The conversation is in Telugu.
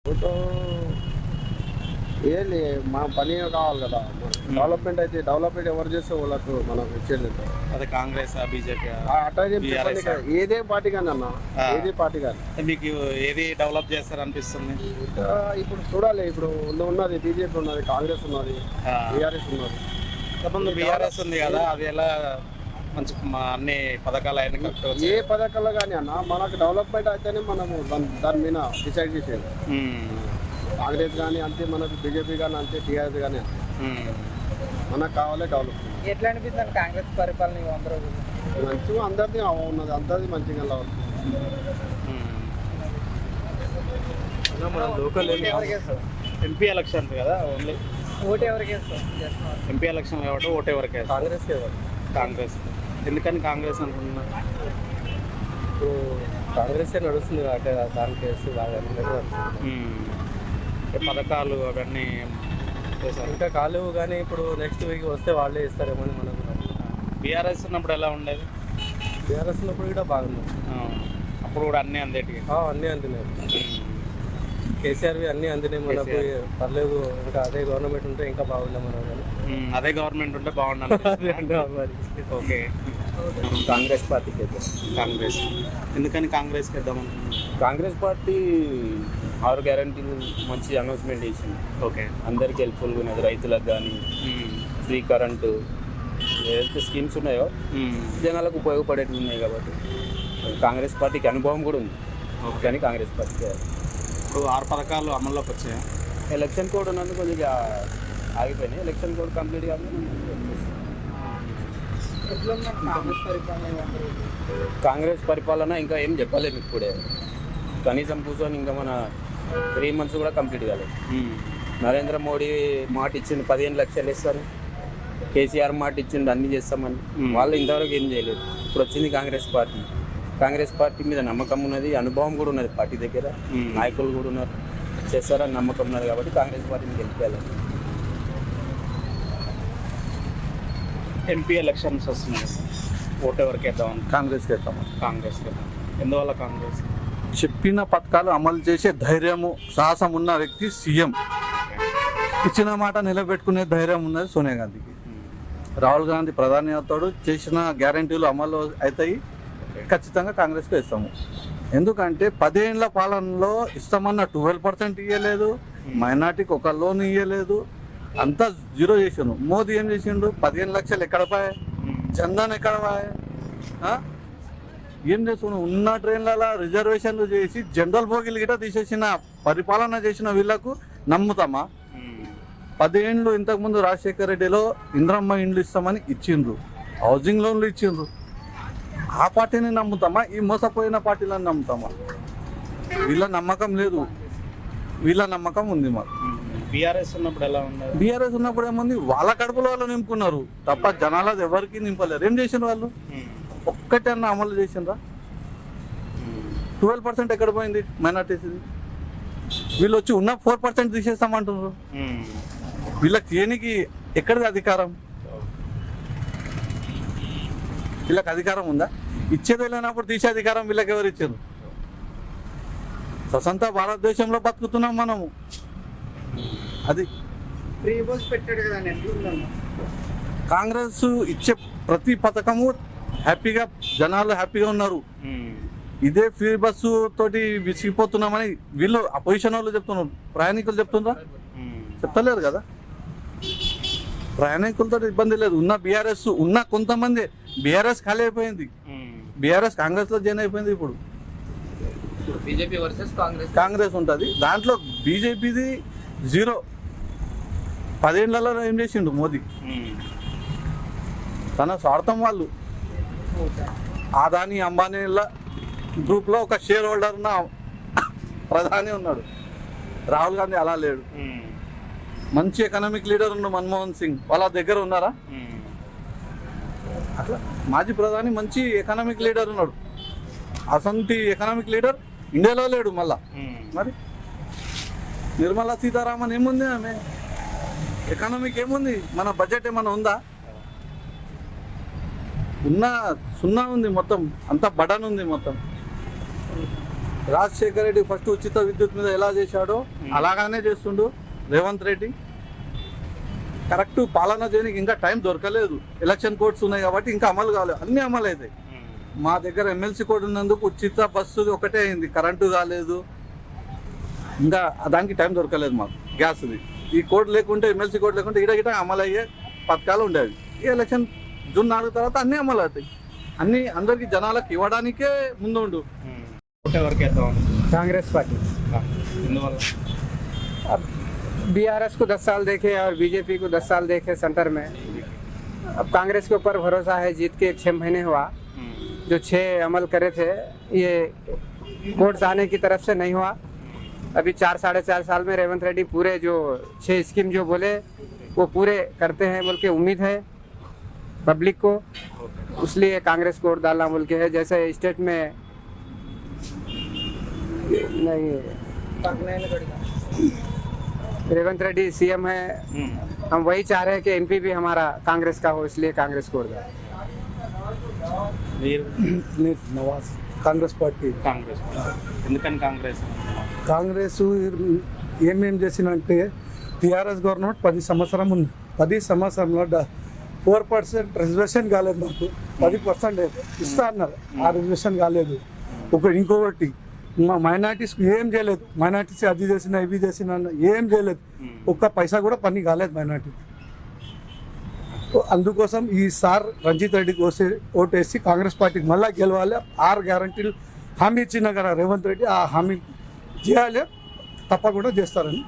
ఫోటో ఏది మా పని కావాలి కదా. డెవలప్మెంట్ అయితే డెవలప్మెంట్ ఎవరు చేస్తే వాళ్ళకు మనం ఇచ్చేది అదే కాంగ్రెస్ బీజేపీ అట్లా చెప్పండి. ఏదే పార్టీ కానీ అన్న, ఏదే పార్టీ కానీ మీకు ఏది డెవలప్ చేస్తారనిపిస్తుంది? ఇప్పుడు చూడాలి. ఇప్పుడు ఉన్నది బీజేపీ ఉన్నది, కాంగ్రెస్ ఉన్నది, టీఆర్ఎస్ ఉన్నది. ముందు బీఆర్ఎస్ ఉంది కదా, అది ఎలా మంచి అన్ని పథకాలు అయినా కరెక్ట్. ఏ పథకాలు కానీ అన్న మనకు డెవలప్మెంట్ అయితేనే మనము దాని మీద డిసైడ్ చేసేది. కాంగ్రెస్ కానీ అంతే, మనకు బీజేపీ కానీ అంతే, టీఆర్ఎస్ కానీ అంతే. మనకు కావాలి డెవలప్మెంట్. ఎట్లా అనిపిస్తుంది కాంగ్రెస్ పరిపాలన 100 రోజులు? మంచిగా అందరిది ఉన్నది, అందరిది మంచిగా కావాలి. ఎంపీ ఎలక్షన్ కదా, ఓన్లీ ఓటు ఎవరికి వేస్తాం? ఎంపీ ఎలక్షన్ కాబట్టి ఓటు ఎవరికి వేస్తారు? కాంగ్రెస్. ఎందుకని కాంగ్రెస్ అనుకుంటున్నారు? ఇప్పుడు కాంగ్రెస్ నడుస్తుంది కాబట్టి దానికి వేస్తే బాగా పథకాలు అవన్నీ ఇంకా కాలేవు. కానీ ఇప్పుడు నెక్స్ట్ వీక్ వస్తే వాళ్ళే ఇస్తారేమో అని మనకు. బీఆర్ఎస్ ఉన్నప్పుడు ఎలా ఉండేది? బీఆర్ఎస్ ఉన్నప్పుడు కూడా బాగుంది. అప్పుడు కూడా అన్నీ అందేటివి. అన్నీ అందినాయి. కేసీఆర్వి అన్నీ అందినాయి మనకు. పర్లేదు, ఇంకా అదే గవర్నమెంట్ ఉంటే ఇంకా బాగుంది మనకు. అదే గవర్నమెంట్ ఉంటే బాగుండాలి. ఓకే, కాంగ్రెస్ పార్టీకి అయితే. కాంగ్రెస్. ఎందుకని కాంగ్రెస్కి వేద్దాం అనుకుంటున్నాను? కాంగ్రెస్ పార్టీ 6 గ్యారంటీలు మంచి అనౌన్స్మెంట్ చేసింది. ఓకే, అందరికి హెల్ప్ఫుల్గా ఉన్నది. రైతులకు కానీ ఫ్రీ కరెంటు, ఏదైతే స్కీమ్స్ ఉన్నాయో జనాలకు ఉపయోగపడేవి ఉన్నాయి కాబట్టి కాంగ్రెస్ పార్టీకి అనుభవం కూడా ఉంది. కానీ కాంగ్రెస్ పార్టీకి ఇప్పుడు 6 పథకాలు అమల్లోకి వచ్చాయి. ఎలక్షన్ కోడ్ ఉన్నందుకు కొద్దిగా ఆగిపోయినాయి. ఎలక్షన్ కోడ్ కంప్లీట్ కాదు. కాంగ్రెస్ పరిపాలన ఇంకా ఏం చెప్పలేము ఇప్పుడే. కనీసం కూర్చొని ఇంకా మన 3 months కూడా కంప్లీట్ కాలేదు. నరేంద్ర మోడీ మాట ఇచ్చిండు 15 లక్షలు ఇస్తారు. కేసీఆర్ మాట ఇచ్చిండు అన్నీ చేస్తామని. వాళ్ళు ఇంతవరకు ఏం చేయలేదు. ఇప్పుడు వచ్చింది కాంగ్రెస్ పార్టీ. కాంగ్రెస్ పార్టీ మీద నమ్మకం ఉన్నది, అనుభవం కూడా ఉన్నది. పార్టీ దగ్గర నాయకులు కూడా ఉన్నారు, చేస్తారని నమ్మకం ఉన్నది కాబట్టి కాంగ్రెస్ పార్టీని గెలిపేయాలి. ఎంపీ ఎలక్షన్స్ వస్తున్నాయి, ఓటు ఎవరికి వేద్దాం? కాంగ్రెస్కి వేద్దాము. కాంగ్రెస్కి వేద్దాం. ఎందువల్ల కాంగ్రెస్? చెప్పిన పథకాలు అమలు చేసే ధైర్యము, సాహసం ఉన్న వ్యక్తి సీఎం. ఇచ్చిన మాట నిలబెట్టుకునే ధైర్యం ఉన్నది సోనియా గాంధీకి. రాహుల్ గాంధీ ప్రధాని అవుతాడు, చేసిన గ్యారంటీలు అమలు అవుతాయి. ఖచ్చితంగా కాంగ్రెస్కి వేస్తాము. ఎందుకంటే 10 ఏళ్ల పాలనలో ఇస్తామన్న 12% ఇవ్వలేదు, మైనార్టీకి ఒక లోన్ ఇవ్వలేదు, అంతా జీరో చేసాను. మోదీ ఏం చేసిండు? 15 లక్షలు ఎక్కడ పోయాయి? జన్ధన్ ఎక్కడ పోయాయి? ఏం చేస్తున్నాడు? ఉన్న ట్రైన్లలో రిజర్వేషన్లు చేసి జనరల్ బోగిలు గిట్ట తీసేసిన పరిపాలన చేసిన వీళ్ళకు నమ్ముతామా? 10 ఏళ్ళు ఇంతకుముందు రాజశేఖర రెడ్డిలో ఇంద్రమ్మ ఇండ్లు ఇస్తామని ఇచ్చిండ్రు, హౌసింగ్ లోన్లు ఇచ్చిండ్రు. ఆ పార్టీని నమ్ముతామా? ఈ మోసపోయిన పార్టీలను నమ్ముతామా? వీళ్ళ నమ్మకం లేదు, వీళ్ళ నమ్మకం ఉంది మాకు. బీఆర్ఎస్ ఉన్నప్పుడు ఎలా ఉన్నారు? బీఆర్ఎస్ ఉన్నప్పుడు ఏముంది? వాళ్ళ కడుపులో వాళ్ళు నింపుకున్నారు తప్ప జనాలది ఎవరికి నింపలేరు. ఏం చేసిండ్రు వాళ్ళు? ఒక్కటే అన్న అమలు చేసిండ్రా? 12% ఎక్కడ పోయింది మైనార్టీస్? వీళ్ళు వచ్చి ఉన్న 4% తీసేస్తామంటున్నారు. వీళ్ళకి చేయనికి ఎక్కడిది అధికారం? వీళ్ళకి అధికారం ఉందా? ఇచ్చేది లేనప్పుడు తీసే అధికారం వీళ్ళకి ఎవరు ఇచ్చారు? స్వతంత్ర భారతదేశంలో బతుకుతున్నాం మనము. అది ఫ్రీ బస్ పెట్టాడు కదా. కాంగ్రెస్ ఇచ్చే ప్రతి పథకము హ్యాపీగా జనాలు హ్యాపీగా ఉన్నారు. ఇదే ఫ్రీ బస్సు తోటి విసిగిపోతున్నామని వీళ్ళు అపోజిషన్ వాళ్ళు చెప్తున్నారు. ప్రయాణికులు చెప్తున్నారా? చెప్తలేరు కదా. ప్రయాణికులతో ఇబ్బంది లేదు. ఉన్న బీఆర్ఎస్ ఉన్న కొంతమంది బీఆర్ఎస్ ఖాళీ అయిపోయింది. బీఆర్ఎస్ కాంగ్రెస్లో జాయిన్ అయిపోయింది. ఇప్పుడు బీజేపీ వర్సెస్ కాంగ్రెస్ ఉంటుంది. దాంట్లో బీజేపీది 0. 10 ఏళ్లలో ఏం చేసిండు మోదీ? తన స్వార్థం వాళ్ళు. అదానీ అంబానీల గ్రూప్లో ఒక షేర్ హోల్డర్ ఉన్న ప్రధాని ఉన్నాడు. రాహుల్ గాంధీ అలా లేడు. మంచి ఎకనామిక్ లీడర్ ఉన్నాడు మన్మోహన్ సింగ్, వాళ్ళ దగ్గర ఉన్నారా? అట్లా మాజీ ప్రధాని మంచి ఎకనామిక్ లీడర్ ఉన్నాడు. అసంటి ఎకనామిక్ లీడర్ ఇండియాలో లేడు. మళ్ళా మరి నిర్మలా సీతారామన్ ఏముంది? ఆమె ఎకనామిక్ ఏముంది? మన బడ్జెట్ ఏమన్నా ఉందా? ఉన్న సున్నా ఉంది మొత్తం. అంతా బటన్ ఉంది మొత్తం. రాజశేఖర రెడ్డి ఫస్ట్ ఉచిత విద్యుత్ మీద ఎలా చేశాడో అలాగానే చేస్తుండు రేవంత్ రెడ్డి. కరెక్ట్ పాలన చేయడానికి ఇంకా టైం దొరకలేదు. ఎలక్షన్ కోడ్స్ ఉన్నాయి కాబట్టి ఇంకా అమలు కాలేదు. అన్నీ అమలు అవుతాయి. మా దగ్గర ఎమ్మెల్సీ కోడ్ ఉన్నందుకు ఉచిత బస్సు ఒకటే అయింది, కరెంటు కాలేదు. ఇంకా దానికి టైం దొరకలేదు మాకు గ్యాస్ది. ఈ కోడ్ లేకుంటే ఎమ్మెల్సీ కోడ్ లేకుంటే ఇట అమలు అయ్యే పథకాలు ఉండేవి. ఈ ఎలక్షన్ జూన్ 4 తర్వాత అన్నీ అమలు అవుతాయి. అన్నీ అందరికీ జనాలకు ఇవ్వడానికే ముందుండు. ఓటు ఎవరికి వేద్దాం? कांग्रेस पार्टी। ఎందువల్ల? अब बीआरएस को 10 साल देखे और बीजेपी को 10 साल देखे सेंटर में। अब कांग्रेस के ऊपर भरोसा है, जीत के 6 महीने हुआ। जो 6 अमल करे थे ये कोर्ट्स आने की तरफ से नहीं हुआ। अभी 4 साढ़े 4 साल में रेवंत रेड्डी पूरे जो 6 स्कीम जो बोले वो पूरे करते हैं बोल के उम्मीद है पब्लिक को, इसलिए कांग्रेस को वोट डालना बोल के है। जैसे स्टेट में नहीं रेवंत रेड्डी सीएम है, हम वही चाह रहे हैं कि एमपी भी हमारा कांग्रेस का हो, इसलिए कांग्रेस को वोट डालें। మీరు నవాజ్ కాంగ్రెస్ పార్టీ. కాంగ్రెస్. ఎందుకని కాంగ్రెస్? కాంగ్రెస్ ఏమేం చేసిందంటే టీఆర్ఎస్ గవర్నమెంట్ 10 సంవత్సరం ఉంది. 10 సంవత్సరంలో 4% రిజర్వేషన్ కాలేదు. మాకు 10% ఇస్తా అన్నారు, ఆ రిజర్వేషన్ కాలేదు. ఇంకొకటి మా మైనార్టీస్కి ఏం చేయలేదు. మైనార్టీస్ అది చేసిన ఇవి చేసిన ఏం చేయలేదు. ఒక్క పైసా కూడా పని కాలేదు మైనార్టీ. అందుకోసం ఈసారి రంజిత్ రెడ్డికి ఓటేసి కాంగ్రెస్ పార్టీకి మళ్ళీ గెలవాలి. 6 గ్యారంటీలు హామీ ఇచ్చిన కదా రేవంత్ రెడ్డి, ఆ హామీ చేయాలి, తప్పకుండా చేస్తారని